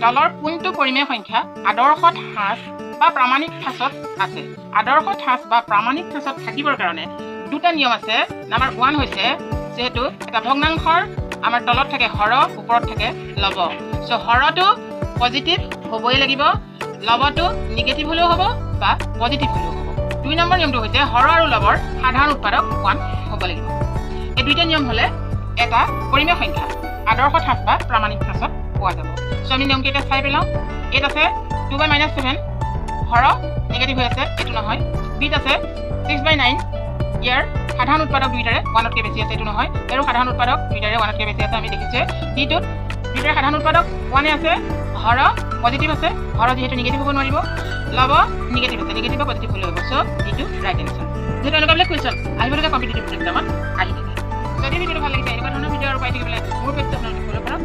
তলৰ কোনটো পৰিমেয় সংখ্যা আদৰ্শ ঠাঁচ বা প্ৰামাণিক ঠাঁচত আছে? আদৰ্শ ঠাঁচ বা প্ৰামাণিক ঠাঁচত থাকিবৰ কাৰণে দুটা নিয়ম আছে। নাম্বাৰ 1 হৈছে যেহেতু এটা ভগ্নাংশৰ আমাৰ তলত থাকে হৰ, ওপৰত থাকে লব। চ' হৰটো পজিটিভ হ'বই লাগিব, লবটো নিগেটিভ হ'লেও হ'ব বা পজিটিভ হ'লেও হ'ব। 2 নম্বৰ নিয়মটো হৈছে হৰ আৰু লবৰ সাধাৰণ উৎপাদক 1 হ'ব লাগিব। এই দুইটা নিয়ম হ'লে এটা পৰিমেয় সংখ্যা আদৰ্শ ঠাঁচ বা প্ৰামাণিক ঠাঁচত পোৱা যাব। চ' আমি নিয়মকেইটা চাই পেলাওঁ। ইয়াত আছে 2/-7 হৰ নিগেটিভ হৈ আছে, এইটো নহয়। বিত আছে 6/9, ইয়াৰ সাধাৰণ উৎপাদক দুইটাৰে 1তকৈ বেছি আছে, এইটো নহয়। আৰু সাধাৰণ উৎপাদক দুইটাৰে 1তকৈ বেছি আছে, আমি দেখিছে। ডিটোত দুইটাৰে সাধাৰণ উৎপাদক 1 আছে, হৰ পজিটিভ আছে, হৰ যিহেতু নিগেটিভ হ'ব নোৱাৰিব, লব নিগেটিভ আছে, নিগেটিভ বা পজিটিভ হ'লেও হ'ব। চ' ডিটো ৰাইট এনচাৰ। যিহেতু এনেকুৱাবিলাক কুৱেশ্যন আহিবলগীয়া কম্পিটিটিভ এক্সামত আহি থাকে। যদি ভিডিঅ'টো ভাল লাগিছে এনেকুৱা ধৰণৰ ভিডিঅ' আৰু পাই থাকিবলৈ মোৰ পেজটো আপোনালোকে ফ'ল' কৰক।